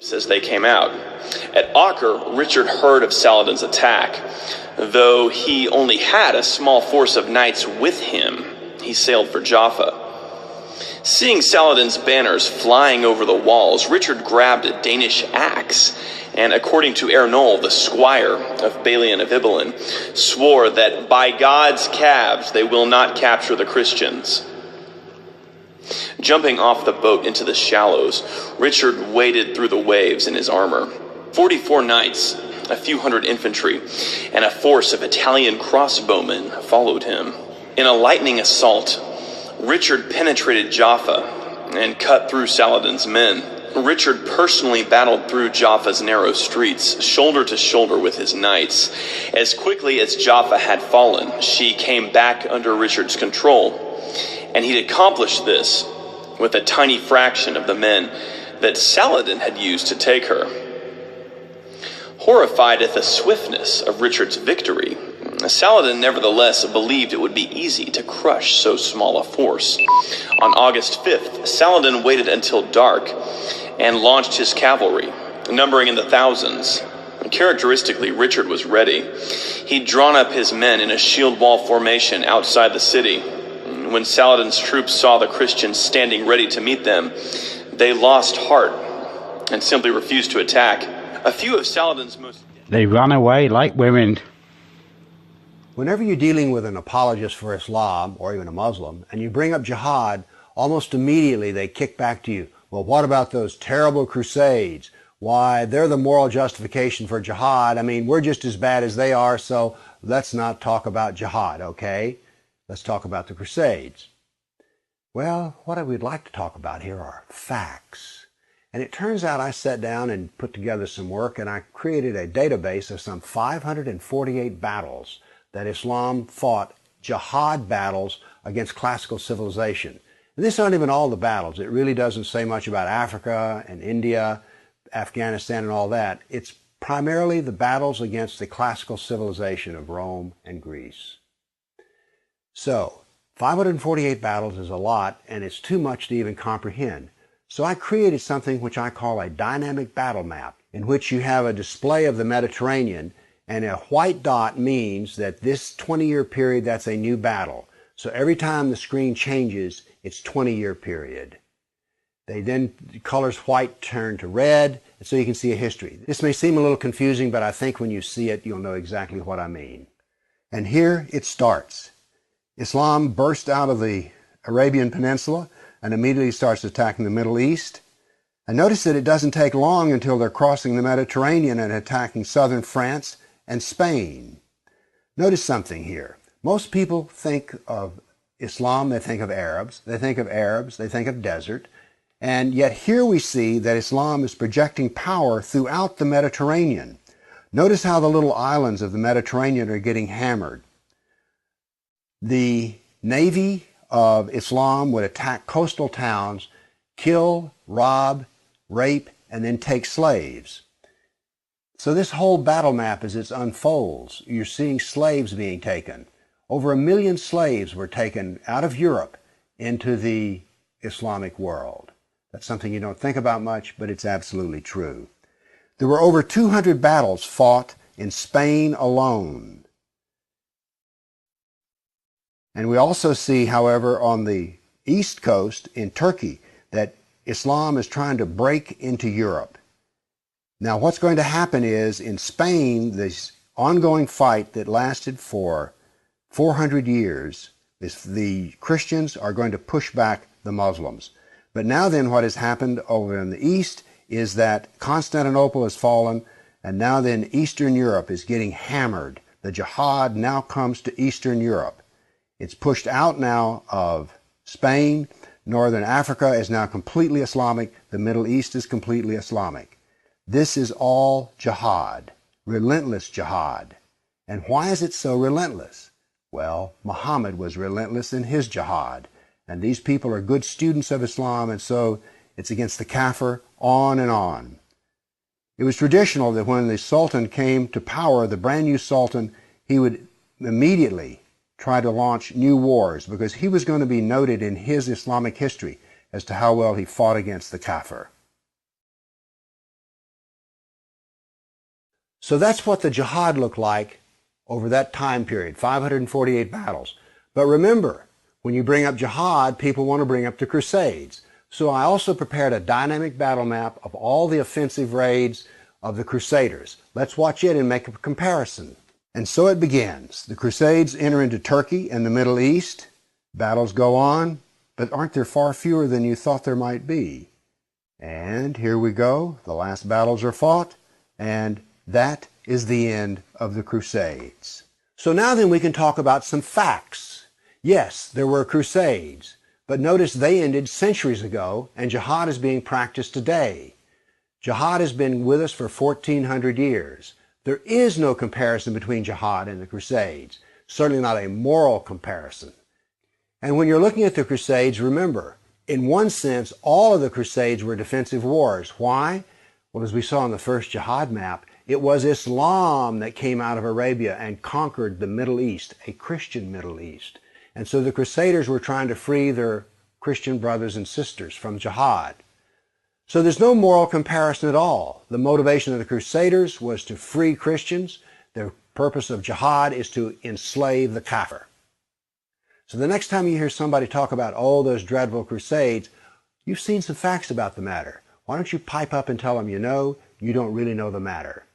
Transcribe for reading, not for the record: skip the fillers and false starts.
as they came out. At Acre, Richard heard of Saladin's attack. Though he only had a small force of knights with him, he sailed for Jaffa. Seeing Saladin's banners flying over the walls, Richard grabbed a Danish axe, and according to Ernol, the squire of Balian of Ibelin, swore that by God's calves they will not capture the Christians. Jumping off the boat into the shallows, Richard waded through the waves in his armor. 44 knights, a few hundred infantry, and a force of Italian crossbowmen followed him. In a lightning assault, Richard penetrated Jaffa and cut through Saladin's men. Richard personally battled through Jaffa's narrow streets, shoulder to shoulder with his knights. As quickly as Jaffa had fallen, she came back under Richard's control, and he'd accomplished this with a tiny fraction of the men that Saladin had used to take her. Horrified at the swiftness of Richard's victory, Saladin nevertheless believed it would be easy to crush so small a force. On August 5th, Saladin waited until dark and launched his cavalry, numbering in the thousands. Characteristically, Richard was ready. He'd drawn up his men in a shield wall formation outside the city. When Saladin's troops saw the Christians standing ready to meet them, they lost heart and simply refused to attack. A few of Saladin's most... They run away like women. Whenever you're dealing with an apologist for Islam, or even a Muslim, and you bring up jihad, almost immediately they kick back to you. Well, what about those terrible crusades? Why, they're the moral justification for jihad. I mean, we're just as bad as they are, so let's not talk about jihad, okay? Let's talk about the crusades. Well, what I would like to talk about here are facts. And it turns out I sat down and put together some work, and I created a database of some 548 battles that Islam fought, jihad battles against classical civilization. And this aren't even all the battles. It really doesn't say much about Africa and India, Afghanistan and all that. It's primarily the battles against the classical civilization of Rome and Greece. So, 548 battles is a lot, and it's too much to even comprehend. So I created something which I call a dynamic battle map, in which you have a display of the Mediterranean, and a white dot means that this 20-year period, that's a new battle. So every time the screen changes, it's 20-year period. The colors white turn to red, and so you can see a history. This may seem a little confusing, but I think when you see it, you'll know exactly what I mean. And here it starts. Islam burst out of the Arabian Peninsula and immediately starts attacking the Middle East. And notice that it doesn't take long until they're crossing the Mediterranean and attacking southern France and Spain. Notice something here. Most people think of Islam, they think of Arabs, they think of desert, and yet here we see that Islam is projecting power throughout the Mediterranean. Notice how the little islands of the Mediterranean are getting hammered. The navy of Islam would attack coastal towns, kill, rob, rape, and then take slaves. So this whole battle map, as it unfolds, you're seeing slaves being taken. Over 1 million slaves were taken out of Europe into the Islamic world. That's something you don't think about much, but it's absolutely true. There were over 200 battles fought in Spain alone. And we also see, however, on the east coast in Turkey, that Islam is trying to break into Europe. Now, what's going to happen is, in Spain, this ongoing fight that lasted for 400 years, the Christians are going to push back the Muslims. But now then what has happened over in the east is that Constantinople has fallen, and now then Eastern Europe is getting hammered. The jihad now comes to Eastern Europe. It's pushed out now of Spain. Northern Africa is now completely Islamic. The Middle East is completely Islamic. This is all jihad, relentless jihad. And why is it so relentless? Well, Muhammad was relentless in his jihad. And these people are good students of Islam, and so it's against the kafir, on and on. It was traditional that when the Sultan came to power, the brand new Sultan, he would immediately try to launch new wars, because he was going to be noted in his Islamic history as to how well he fought against the kafir. So that's what the jihad looked like over that time period, 548 battles. But remember, when you bring up jihad, people want to bring up the Crusades. So I also prepared a dynamic battle map of all the offensive raids of the Crusaders. Let's watch it and make a comparison. And so it begins. The Crusades enter into Turkey and the Middle East. Battles go on, but aren't there far fewer than you thought there might be? And here we go. The last battles are fought, and that is the end of the Crusades. So now then we can talk about some facts. Yes, there were Crusades, but notice they ended centuries ago, and jihad is being practiced today. Jihad has been with us for 1400 years. There is no comparison between jihad and the Crusades, certainly not a moral comparison. And when you're looking at the Crusades, remember, in one sense, all of the Crusades were defensive wars. Why? Well, as we saw on the first jihad map, it was Islam that came out of Arabia and conquered the Middle East, a Christian Middle East. And so the Crusaders were trying to free their Christian brothers and sisters from jihad. So there's no moral comparison at all. The motivation of the Crusaders was to free Christians. The purpose of jihad is to enslave the kafir. So the next time you hear somebody talk about, oh, those dreadful Crusades, you've seen some facts about the matter. Why don't you pipe up and tell them you know, you don't really know the matter.